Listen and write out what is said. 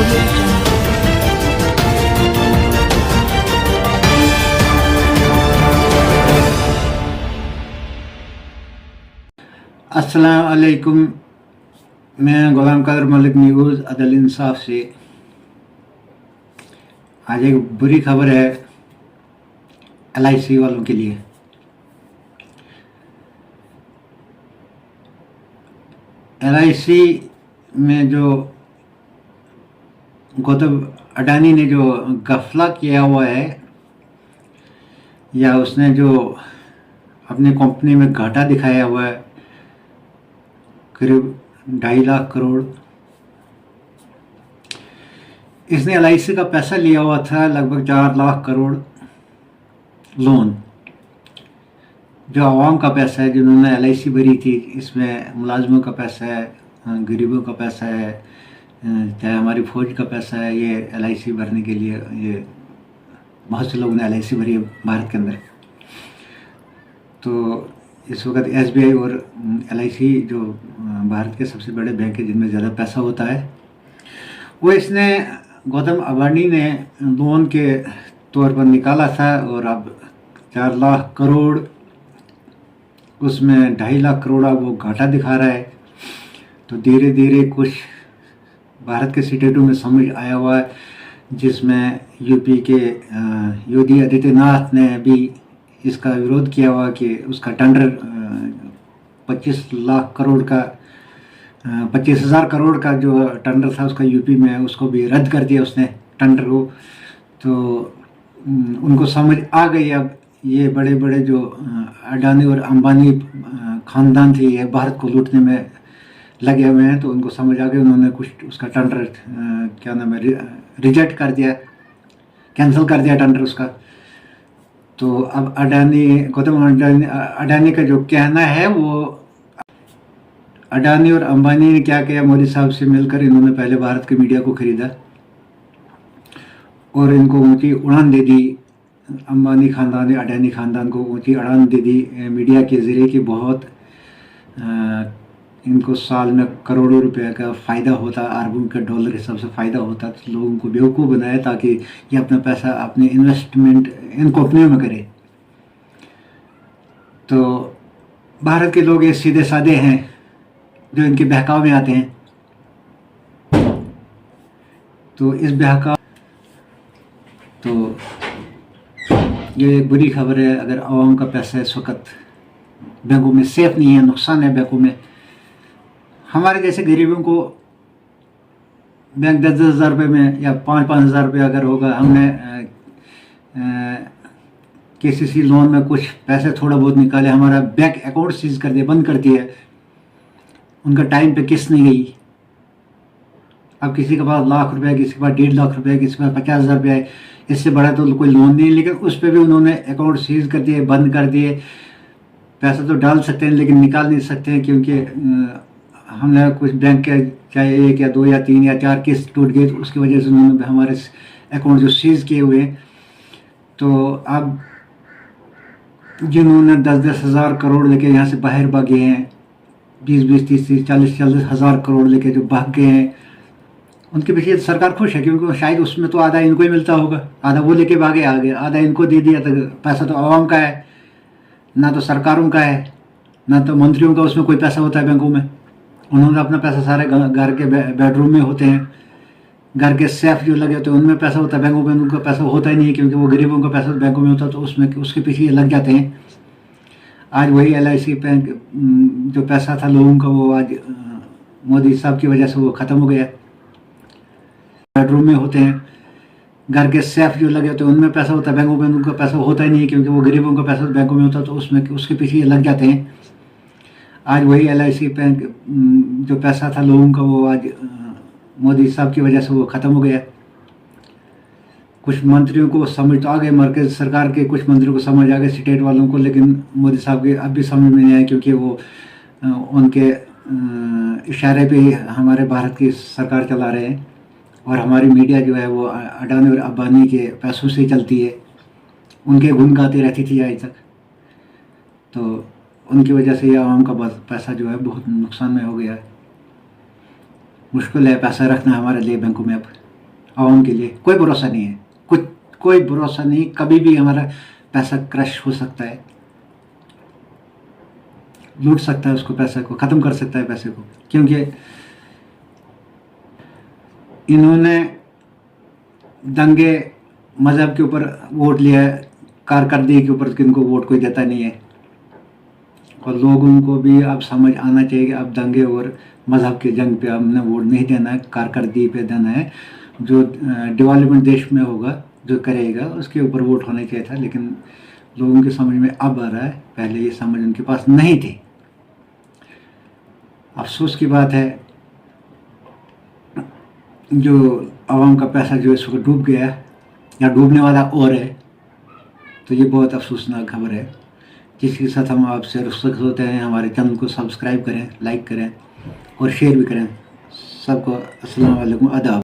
Audio Jungle. अस्सलाम वालेकुम। मैं गुलाम कादर मलिक न्यूज़ अदल इंसाफ से आज एक बुरी खबर है LIC वालों के लिए। LIC में जो गौतम अडानी ने जो गफला किया हुआ है या उसने जो अपनी कंपनी में घाटा दिखाया हुआ है करीब 2.5 लाख करोड़, इसने LIC का पैसा लिया हुआ था लगभग 4 लाख करोड़ लोन, जो आवाम का पैसा है जिन्होंने LIC भरी थी। इसमें मुलाजमों का पैसा है, गरीबों का पैसा है, चाहे हमारी फौज का पैसा है। ये LIC भरने के लिए ये बहुत से लोगों ने LIC भरी है भारत के अंदर। तो इस वक्त SBI और LIC जो भारत के सबसे बड़े बैंक है जिनमें ज़्यादा पैसा होता है, वो इसने गौतम अडानी ने लोन के तौर पर निकाला था और अब 4 लाख करोड़, उसमें 2.5 लाख करोड़ अब वो घाटा दिखा रहा है। तो धीरे धीरे कुछ भारत के स्टेटों में समझ आया हुआ है, जिसमें यूपी के योगी आदित्यनाथ ने भी इसका विरोध किया हुआ कि उसका टेंडर 25 लाख करोड़ का 25,000 करोड़ का जो टेंडर था उसका यूपी में, उसको भी रद्द कर दिया उसने टेंडर को। तो उनको समझ आ गई अब ये बड़े बड़े जो अडानी और अंबानी खानदान थे ये भारत को लूटने में लगे हुए हैं। तो उनको समझ आ गई, उन्होंने कुछ उसका टेंडर क्या नाम है रिजेक्ट कर दिया, कैंसिल कर दिया टेंडर उसका। तो अब गौतम अडानी का जो कहना है, वो अडानी और अंबानी ने क्या किया, मोदी साहब से मिलकर इन्होंने पहले भारत के मीडिया को खरीदा और इनको ऊंची उड़ान दे दी। अंबानी खानदान ने अडानी खानदान को ऊंची उड़ान दे दी मीडिया के ज़रिए कि बहुत इनको साल में करोड़ों रुपए का फ़ायदा होता, अरबों के डॉलर के हिसाब से फ़ायदा होता। तो लोगों को बेवकूफ़ बनाया ताकि ये अपना पैसा अपने इन्वेस्टमेंट इन कंपनियों में करे। तो भारत के लोग ये सीधे साधे हैं जो इनके बहकाव में आते हैं। तो इस बहकाव तो ये एक बुरी खबर है। अगर आवाम का पैसा इस वक्त बैंकों में सेफ नहीं है, नुकसान है बैंकों में। हमारे जैसे गरीबों को बैंक 10-10 हज़ार रुपये में या 5-5 हज़ार रुपये अगर होगा, हमने KCC लोन में कुछ पैसे थोड़ा बहुत निकाले, हमारा बैंक अकाउंट सीज कर दिया, बंद कर दिया, उनका टाइम पे किस्त नहीं गई। अब किसी के पास लाख रुपया, किसी के पास 1.5 लाख रुपया, किसी के पास 50,000 रुपया है, इससे बड़ा तो कोई लोन नहीं। लेकिन उस पर भी उन्होंने अकाउंट सीज कर दिए, बंद कर दिए। पैसा तो डाल सकते हैं लेकिन निकाल नहीं सकते हैं, क्योंकि हमने कुछ बैंक के चाहे 1 या 2 या 3 या 4 किस्त टूट गए, तो उसकी वजह से उन्होंने हमारे अकाउंट जो सीज किए हुए। तो अब जिन्होंने 10-10 हज़ार करोड़ लेके यहाँ से बाहर भागे हैं, 20-20, 30-30, 40-40 हज़ार करोड़ लेके जो भाग गए हैं, उनके पीछे सरकार खुश है, क्योंकि शायद उसमें तो आधा इनको ही मिलता होगा, आधा वो लेके भागे आगे, आधा इनको दे दिया। तो पैसा तो आवाम का है, ना तो सरकारों का है, ना तो मंत्रियों का उसमें कोई पैसा होता है बैंकों में। उन्होंने अपना पैसा सारे घर के बेडरूम में होते हैं, घर के सेफ जो लगे होते हैं उनमें पैसा होता है। बैंकों में उनका पैसा होता ही नहीं है, क्योंकि वो गरीबों का पैसा बैंकों में होता है, तो उसमें उसके पीछे लग जाते हैं। आज वही LIC बैंक जो पैसा था लोगों का, वो आज मोदी साहब की वजह से वो ख़त्म हो गया। बेडरूम में होते हैं, घर के सेफ जो लगे होते हैं उनमें पैसा होता है, बैंकों में उनका पैसा होता ही नहीं है, क्योंकि वो गरीबों का पैसा बैंकों में होता है, तो उसमें उसके पीछे लग जाते हैं। आज वही LIC बैंक जो पैसा था लोगों का, वो आज मोदी साहब की वजह से वो ख़त्म हो गया। कुछ मंत्रियों को समझ तो आ गए, मरकज़ सरकार के कुछ मंत्रियों को समझ आ गए, स्टेट वालों को, लेकिन मोदी साहब के अब भी समझ में नहीं आया, क्योंकि वो उनके इशारे पे हमारे भारत की सरकार चला रहे हैं। और हमारी मीडिया जो है वो अडानी और अंबानी के पैसों से चलती है, उनके गुण गाती रहती थी आज तक। तो उनकी वजह से ये आवाम का पैसा जो है बहुत नुकसान में हो गया है। मुश्किल है पैसा रखना हमारे लिए बैंकों में अब। आवाम के लिए कोई भरोसा नहीं है, कुछ कोई भरोसा नहीं, कभी भी हमारा पैसा क्रश हो सकता है, लूट सकता है उसको, पैसे को ख़त्म कर सकता है पैसे को, क्योंकि इन्होंने दंगे मज़हब के ऊपर वोट लिया है, कारकर्दगी के ऊपर किनको वोट कोई देता नहीं है। और लोगों को भी अब समझ आना चाहिए कि अब दंगे और मज़हब के जंग पे हमने वोट नहीं देना है, कारकर्दगी पे देना है। जो डेवलपमेंट देश में होगा, जो करेगा, उसके ऊपर वोट होना चाहिए था। लेकिन लोगों की समझ में अब आ रहा है, पहले ये समझ उनके पास नहीं थी। अफसोस की बात है, जो आवाम का पैसा जो इस वक्त डूब गया या डूबने वाला और है, तो ये बहुत अफसोसनाक खबर है, जिसके साथ हम आपसे रुखसत होते हैं। हमारे चैनल को सब्सक्राइब करें, लाइक करें और शेयर भी करें। सबको अस्सलाम वालेकुम, आदाब।